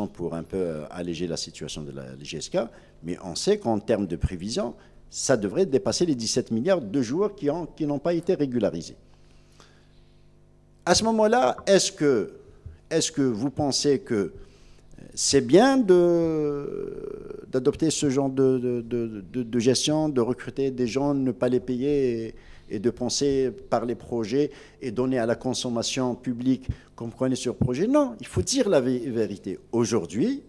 pour un peu alléger la situation de la GSK. Mais on sait qu'en termes de prévision, ça devrait dépasser les 17 milliards de joueurs qui n'ont pas été régularisés. À ce moment-là, est-ce que vous pensez que c'est bien d'adopter ce genre de gestion, de recruter des gens, ne pas les payer et de penser par les projets et donner à la consommation publique comme on est sur projet? Non, il faut dire la vérité. Aujourd'hui,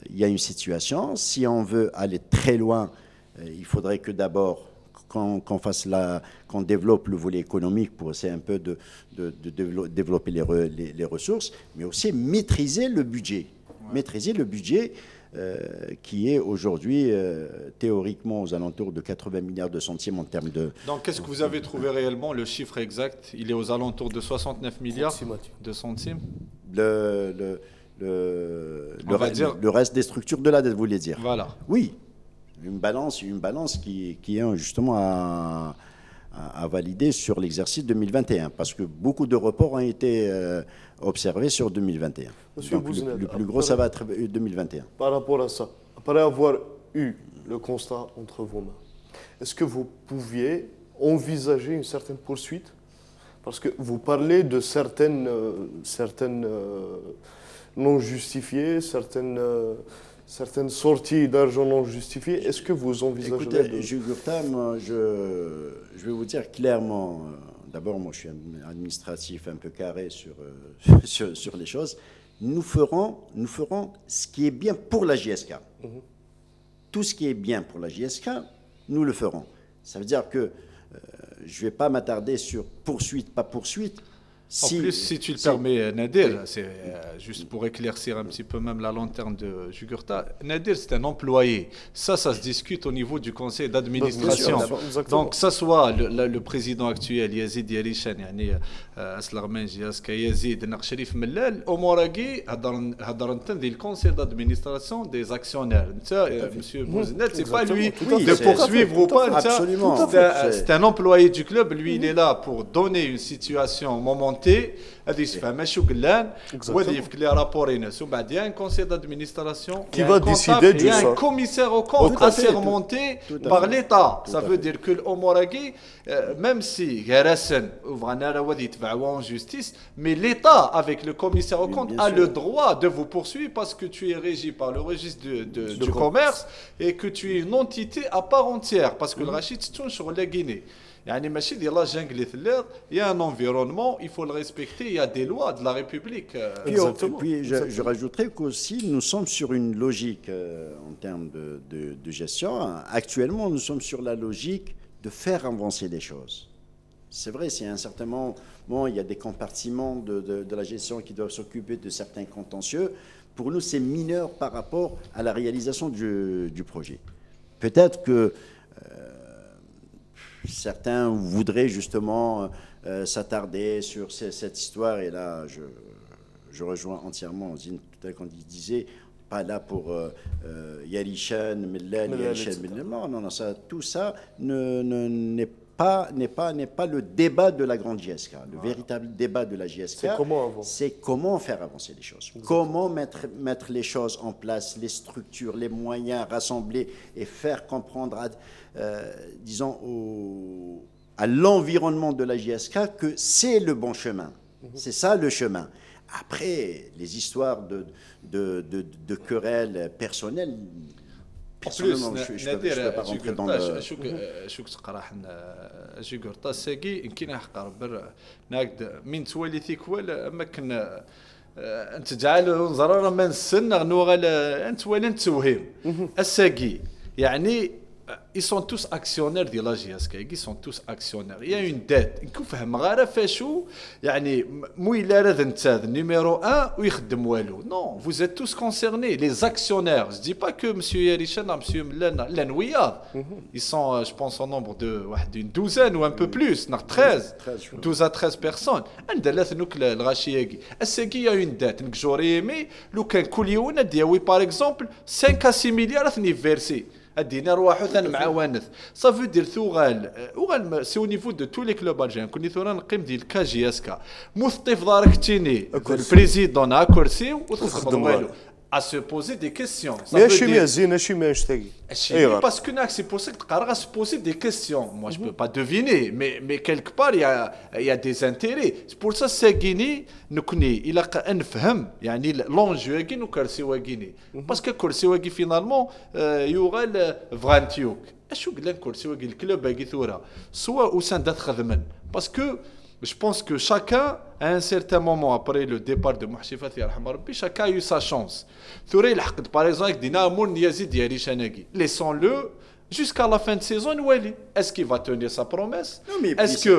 il y a une situation. Si on veut aller très loin, il faudrait que d'abord qu'on développe le volet économique pour essayer un peu de développer les ressources, mais aussi maîtriser le budget. Ouais. Maîtriser le budget qui est aujourd'hui théoriquement aux alentours de 80 milliards de centimes en termes de... Donc, qu'est-ce que vous avez trouvé réellement, le chiffre exact? Il est aux alentours de 69 milliards de centimes. Le reste des structures de la dette, vous voulez dire? Voilà. Oui. Une balance qui est justement à valider sur l'exercice 2021, parce que beaucoup de reports ont été observés sur 2021. Monsieur Donc, Bouzned, le plus gros, ça va être 2021. Par rapport à ça, après avoir eu le constat entre vos mains, est-ce que vous pouviez envisager une certaine poursuite? Parce que vous parlez de certaines non justifiées, certaines sorties d'argent non justifiées. Est-ce que vous envisagez... Écoutez, Jugurta, moi, je vais vous dire clairement, d'abord, moi je suis un administratif un peu carré sur les choses. Nous ferons ce qui est bien pour la JSK. Tout ce qui est bien pour la JSK, nous le ferons. Ça veut dire que je ne vais pas m'attarder sur poursuite, pas poursuite. En plus, si tu le permets, Nadir, c'est juste pour éclaircir un petit peu même la lanterne de Jugurta, Nadir, c'est un employé. Ça se discute au niveau du conseil d'administration. Donc, que ce soit le président actuel, Yazid Yarishan, Aslarmen Jiaska Yazid, Sherif Mellal, Omoragui, le conseil d'administration des actionnaires. Monsieur Bouzned, ce n'est pas lui de poursuivre ou pas. Absolument. C'est un employé du club. Lui, il est là pour donner une situation momentanée. هذه يفهم شو قلان وهذه يفك لي رابور ينس ومن بعد un conseil d'administration qui va décider du un commissaire au compte assermenté par l'État. Ça veut dire que l'Omoragui, même si Gerasen ouvrana la wadi tbawa en justice, mais l'État avec le commissaire au compte a le droit de vous poursuivre parce que tu es régi par le registre du commerce et que tu es une entité à part entière parce que le Rachid se tourne sur la Guinée. يعني ماشي ديال لا جانغلي ثلاث il y a un environnement il faut le respecter il y a des lois de la République puis je rajouterais qu'aussi nous sommes sur une logique en termes de gestion. Actuellement nous sommes sur la logique de faire avancer les choses. C'est vrai, c'est un certain moment, il y a des compartiments de la gestion qui doivent s'occuper de certains contentieux. Pour nous, c'est mineur par rapport à la réalisation du projet. Peut-être que certains voudraient justement s'attarder sur cette histoire, et là, je rejoins entièrement Zine tout à l'heure quand il disait pas là pour Yarishan, Mellal, Yarishan, Mellal. Non, tout ça n'est pas le débat de la grande JSK. Le véritable débat de la JSK, c'est comment faire avancer les choses. Comment mettre les choses en place, les structures, les moyens rassemblés et faire comprendre disons, à l'environnement de la JSK que c'est le bon chemin. C'est ça le chemin. Après, les histoires de querelles personnelles, personnellement, je ne peux pas rentrer dans le... شو تقراح شو قرطا ساقي يمكن حق بر ناقد من توالي ثيكوال اما كنا انت تجعل نزرر من السن غنوغل انت ولا نتوهم الساقي يعني ils sont tous actionnaires de la JSK, ils sont tous actionnaires. Il y a une dette. نفهم غير فاشو يعني مو الا راه انت numéro 1 ويخدم والو. Non, vous êtes tous concernés, les actionnaires. Je dis pas que monsieur Yarishan ou monsieur Lanouia, ils sont je pense en nombre d'une douzaine ou un peu plus, 13, 12 à 13 personnes. عندنا ثنوك الغاشياكي. الساكي y a une dette. نكجوريمي لو كان كل يوم نديوي par exemple 5 à 6 milliards ثني فيرسي. الدينار واحد ثاني مع وانث صافي دير ثوغال سي او نيفو دو تو لي كلوب الجيريان كوني ثورا نقيم ديال الكاجي اسكا مثطي في دارك تيني البريزيدون ا كرسي وتخدم والو à se poser des questions. Parce que c'est pour ça que tu se poser des questions. Moi, je ne peux pas deviner, mais quelque part, il y a des intérêts. C'est pour ça que Guinée, il a un femme, l'enjeu est nous Guinée. Parce que Guinée, finalement, il y aura le Vrantiouk. Est-ce que le club est soit au sein d'être parce que je pense que chacun, à un certain moment, après le départ de Mouhchi Fati, chacun a eu sa chance. Par exemple, laissons-le jusqu'à la fin de saison. Est-ce qu'il va tenir sa promesse? Non, mais est-ce que...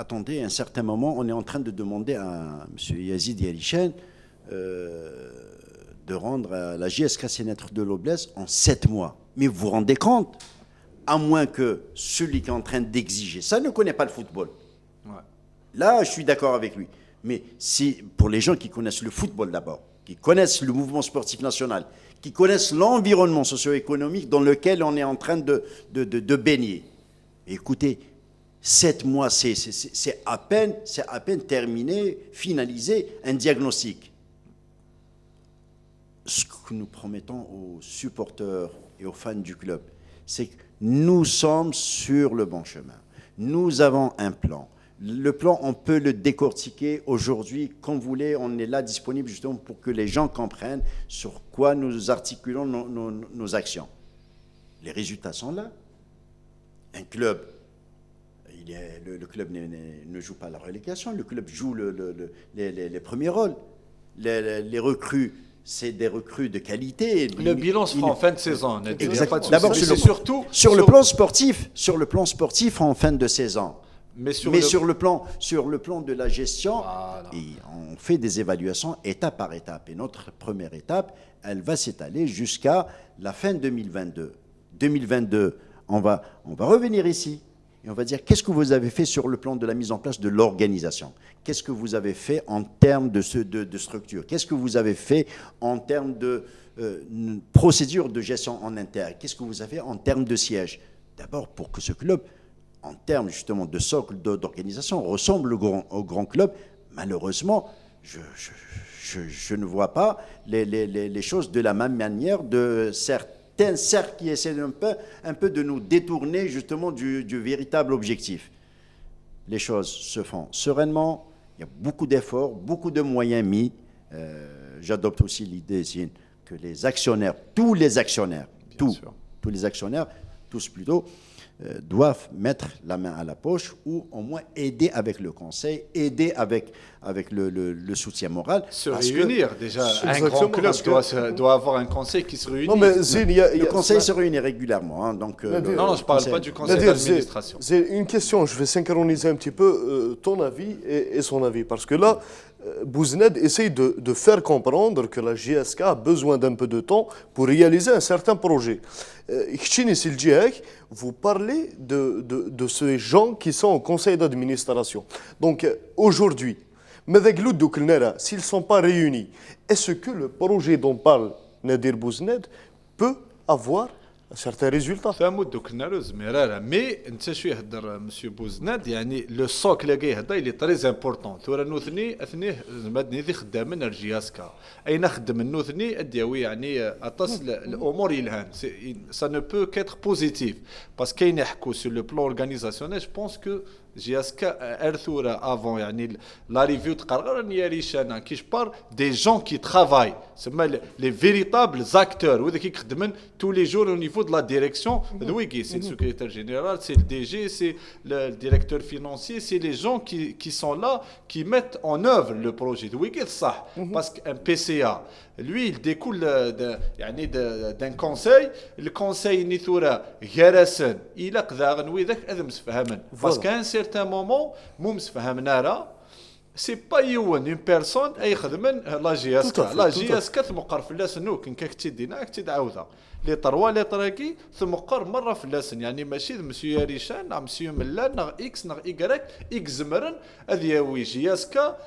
Attendez, à un certain moment, on est en train de demander à M. Yazid Yarishan de rendre la JSK Sénateur de l'Oblast en 7 mois. Mais vous vous rendez compte? À moins que celui qui est en train d'exiger ça ne connaît pas le football. Ouais. Là, je suis d'accord avec lui. Mais si, pour les gens qui connaissent le football d'abord, qui connaissent le mouvement sportif national, qui connaissent l'environnement socio-économique dans lequel on est en train de baigner, écoutez, 7 mois, c'est à peine terminé, finalisé un diagnostic. Ce que nous promettons aux supporters et aux fans du club, c'est que nous sommes sur le bon chemin. Nous avons un plan. Le plan, on peut le décortiquer aujourd'hui, comme vous voulez. On est là disponible justement pour que les gens comprennent sur quoi nous articulons nos actions. Les résultats sont là. Un club, le club ne joue pas la relégation. Le club joue les premiers rôles. Les recrues, c'est des recrues de qualité. Le bilan se fera en fin de saison. D'abord, sur le plan sportif, en fin de saison. Mais sur le plan de la gestion, voilà. On fait des évaluations étape par étape. Et notre première étape, elle va s'étaler jusqu'à la fin 2022. 2022, on va revenir ici. Et on va dire, qu'est-ce que vous avez fait sur le plan de la mise en place de l'organisation? Qu'est-ce que vous avez fait en termes de structure? Qu'est-ce que vous avez fait en termes de procédure de gestion en interne? Qu'est-ce que vous avez fait en termes de siège? D'abord, pour que ce club, en termes justement de socle d'organisation, ressemble au grand club. Malheureusement, je ne vois pas les choses de la même manière de certains cercles qui essaient un peu de nous détourner justement du véritable objectif. Les choses se font sereinement, il y a beaucoup d'efforts, beaucoup de moyens mis. J'adopte aussi l'idée que les actionnaires, tous les actionnaires, tous les actionnaires, tous plutôt, doivent mettre la main à la poche ou au moins aider avec le conseil, aider avec le soutien moral. Se réunir, déjà. Un grand club doit avoir un conseil qui se réunit. Non, mais le conseil se réunit régulièrement. Hein, donc, non, je ne parle pas du conseil d'administration. C'est une question, je vais synchroniser un petit peu ton avis et son avis. Parce que là, Bouzned essaye de faire comprendre que la JSK a besoin d'un peu de temps pour réaliser un certain projet. Vous parlez de ces gens qui sont au conseil d'administration. Donc aujourd'hui, s'ils ne sont pas réunis, est-ce que le projet dont parle Nadir Bouzned peut avoir certains résultats? Mais monsieur Bouzned, le socle il est très important. Ça ne peut qu'être positif parce qu'il y a sur le plan organisationnel, je pense que JSK avant l'arrivée de qui je parle des gens qui travaillent, les véritables acteurs qui travaillent tous les jours au niveau de la direction. C'est le secrétaire général, c'est le DG, c'est le directeur financier, c'est les gens qui sont là, qui mettent en œuvre le projet. Parce qu'un PCA, lui, il découle d'un conseil. Le conseil Nithura Gerasen, il a parce qu'à un certain moment, c'est pas une personne la JSK. La JSK les trois lettres qui ثم قر مرة في اللسن يعني ماشي مسيو ياريشان نعم مسيو ملان نغ إكس نغ إيكغيك إكزمرن أذياوي جياسكا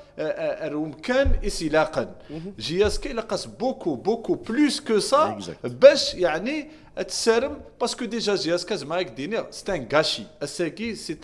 كان إسلاقا جياسكا لقاس بوكو بلوس كو سا باش يعني تسارم باسكو ديجا جياسكا زعما دينير سي ان غاشي الساكي سي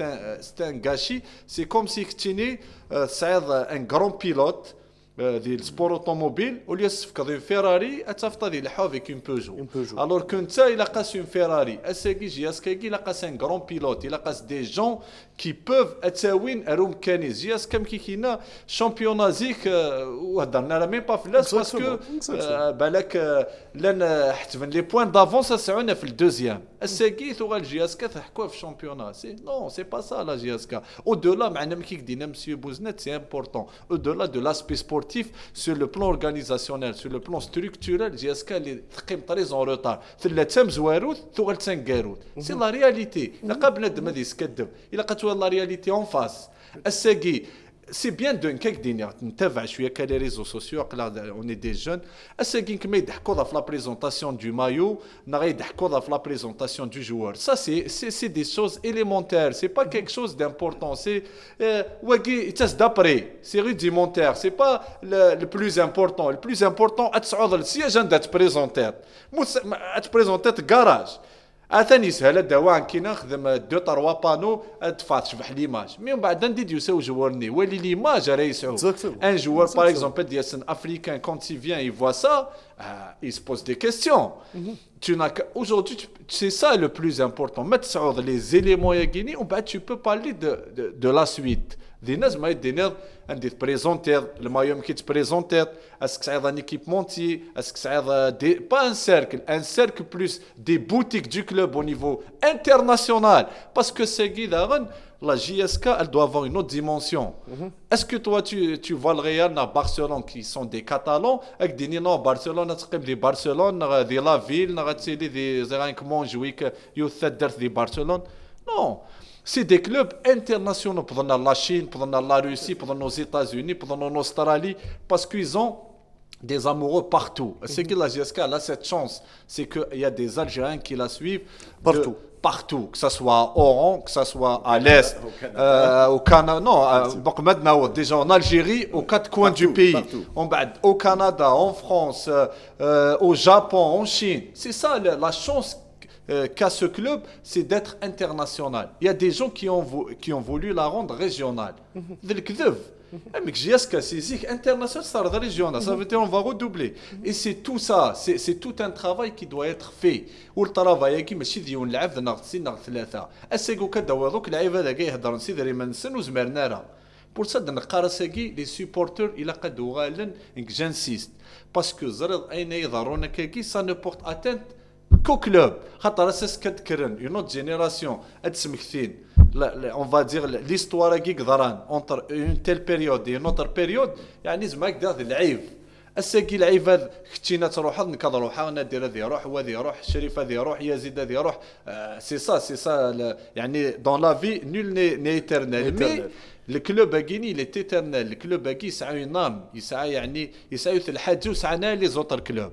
ان غاشي سي كوم سي كتيني صعيد ان غران بيلوت ديال السبور اوتوموبيل وليا تفكر فيراري اتفطى ديال الحوا فيك اون بيجو الور كنت الا قاس اون فيراري اساكي جياسكاكي الا قاس ان غران بيلوت الا قاس دي جون كي بوف اتاوين اروم كانيز جياسكا كي كينا شامبيونا زيك وهضرنا راه ميم با في لاس باسكو بالك لان حتفن لي بوين دافونس سعونا في الدوزيام اساكي ثوغال جياسكا تحكوا في الشامبيونا سي نو سي با سا لا جياسكا او دولا معنا كي دينا مسيو بوزنات سي امبورطون او دولا دو لاسبي سبورتيف sur le plan organisationnel, sur le plan structurel, JSK est très en retard. C'est la réalité. Il a la réalité en face. C'est bien d'un كيك دينيا نتابع شويه كالي ريزو سوسيو on est des jeunes اساكين كما يضحكوا في لا بريزونطاسيون دو مايو نغا يضحكوا في لا بريزونطاسيون دو جوار ça c'est des choses élémentaires c'est pas quelque chose d'important c'est واقي تاس دابري c'est rudimentaire c'est pas le plus important تصعد للسياج عندها تبريزونتير تبريزونتير كراج ثاني سهله الدواء كي نخدم 2 3 بانو تفات شبح ليماج مي من بعد ندير يساو جوارني ولي ليماج راه يسعو ان جوار باغ اكزومبل ديال سن افريكان كونت il vient il voit ça il se pose des questions aujourd'hui c'est ça le plus important mettre sur les éléments ياكيني ومن بعد tu peux parler de la suite des ناس ما يدينير عندي تبريزونتير المايوم كي تبريزونتير اسك تعيط ان ايكيبمونتي اسك تعيط با ان سيركل بلوس دي بوتيك دو كلوب au niveau international parce que c'est guidaren la JSK elle doit avoir une autre dimension est-ce que toi tu vois le Real à Barcelone qui sont des Catalans avec des non Barcelone تقريب دي Barcelone دي لا فيل نغتسيلي دي زرانك مونجويك يثدر دي Barcelone non. C'est des clubs internationaux pendant la Chine, pendant la Russie, pendant aux États-Unis, pendant en Australie, parce qu'ils ont des amoureux partout. C'est que la JSK a cette chance, c'est qu'il y a des Algériens qui la suivent partout, que ce soit à Oran, que ce soit à l'Est, au Canada, non, donc maintenant déjà en Algérie, aux 4 coins du pays, au Canada, en France, au Japon, en Chine. C'est ça la chance qu'a ce club, c'est d'être international. Il y a des gens qui ont voulu la rendre régionale. Mais JSK, c'est international, ça va régional. Ça veut dire on va redoubler. Et c'est tout ça, c'est tout un travail qui doit être fait. Ou le travail qui ماشي ديون لعب نغتسي نغ ثلاثة. أسيقو كدوا ذوك لعيبة ذاك يهضرون سيدي ريمانسن وزمرنا راه. Pour ça, dans le cas les supporters, il a qu'à j'insiste. Parce que ça ne porte atteinte كو كلوب خاطر اساس كتكرن اون اوت جينيراسيون اتسمكثين اون فا دير ليستوار كي قدران اونتر اون تيل بيريود اون اوتر بيريود يعني زعما هكذا العيب الساكي العيب هذا ختينا تروح نكض روحها نادر هذه روح وهذه روح شريف هذه روح يزيد هذه روح سي سا يعني دون لا في نول ني ايترنال مي الكلوب كيني لي تيترنال الكلوب كي يسعى نام يسعى يعني يسعى الحاجه وسعنا لي زوتر كلوب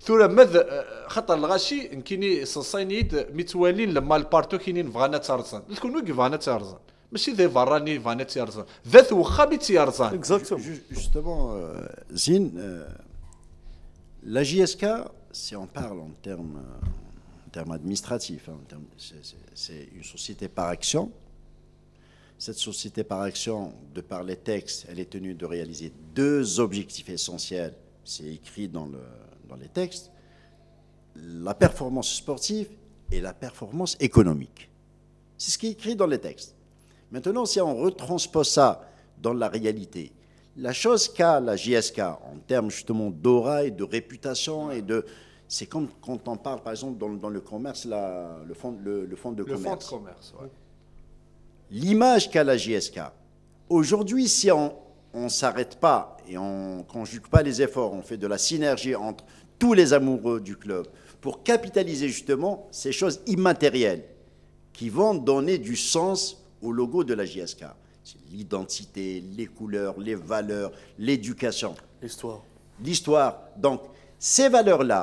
ثورة ماذا خطر الغاشي كيني صصينيد متوالين لما البارتو كينين فغانا تارزان تكونوا كي فغانا تارزان ماشي ذي فراني فغانا تارزان ذات وخا بيتيارزان Justement, Zine, la JSK, si on parle en termes administratifs, hein, c'est une société par action. Cette société par action, de par les textes, elle est tenue de réaliser deux objectifs essentiels. C'est écrit dans les textes, la performance sportive et la performance économique. C'est ce qui est écrit dans les textes. Maintenant, si on retranspose ça dans la réalité, la chose qu'a la JSK en termes justement d'aura et de réputation, c'est comme quand on parle par exemple dans le commerce, le fonds de commerce. Le fonds de commerce, ouais. L'image qu'a la JSK. Aujourd'hui, si on ne s'arrête pas et on ne conjugue pas les efforts, on fait de la synergie entre tous les amoureux du club pour capitaliser justement ces choses immatérielles qui vont donner du sens au logo de la JSK. C'est l'identité, les couleurs, les valeurs, l'éducation. L'histoire. Donc, ces valeurs-là,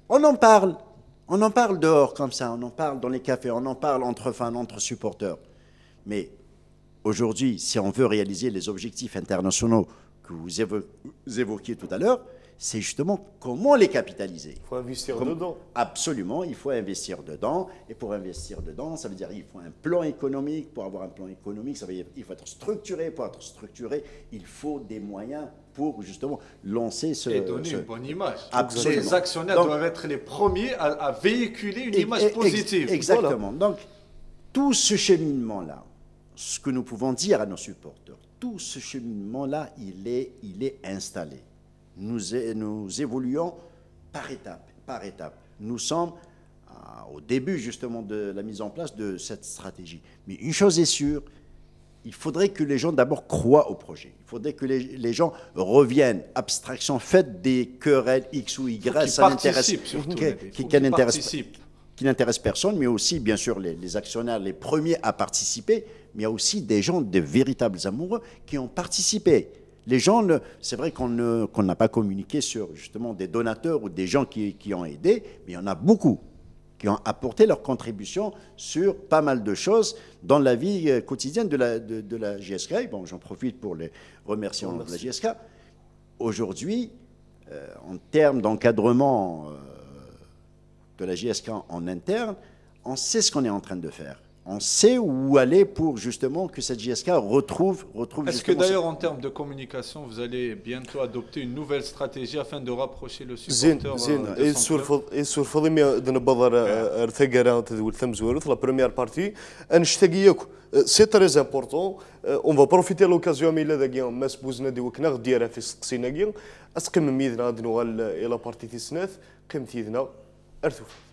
on en parle dehors comme ça, on en parle dans les cafés, on en parle entre fans, entre supporters. Mais aujourd'hui, si on veut réaliser les objectifs internationaux que vous évoquiez tout à l'heure, c'est justement comment les capitaliser. Il faut investir dedans. Absolument, il faut investir dedans. Et pour investir dedans, ça veut dire qu'il faut un plan économique. Pour avoir un plan économique, ça veut dire qu'il faut être structuré. Pour être structuré, il faut des moyens pour justement lancer ce... Et donner une bonne image. Absolument. Les actionnaires doivent être les premiers à véhiculer une image positive. Exactement. Voilà. Donc, tout ce cheminement-là, ce que nous pouvons dire à nos supporters, tout ce cheminement-là, il est installé. Nous évoluons par étape. Nous sommes au début justement de la mise en place de cette stratégie. Mais une chose est sûre, il faudrait que les gens d'abord croient au projet. Il faudrait que les gens reviennent. Abstraction faite des querelles X ou Y, ça n'intéresse qui n'intéresse personne, mais aussi bien sûr les actionnaires, les premiers à participer, mais il y a aussi des gens, de véritables amoureux qui ont participé. Les gens, c'est vrai qu'on n'a pas communiqué sur justement des donateurs ou des gens qui ont aidé, mais il y en a beaucoup qui ont apporté leur contribution sur pas mal de choses dans la vie quotidienne de la JSK. Bon, j'en profite pour les remercier de la JSK. Aujourd'hui, en termes d'encadrement de la JSK en interne, on sait ce qu'on est en train de faire. On sait où aller pour justement que cette JSK retrouve Est-ce que d'ailleurs en termes de communication, vous allez bientôt adopter une nouvelle stratégie afin de rapprocher le supporter de son club? السور فضيمي دنبضر ارثقرا تدول ثمزورث لا بريمير بارتي انشتاقيكو سي تري امبورطون اون فا بروفيتي لوكازيون مي لا داكيا ماس بوزنا دي وكنا غديرها في سقسينا كي اسقم ميدنا دنوال الى بارتي تيسناث قيمتيدنا ارثوف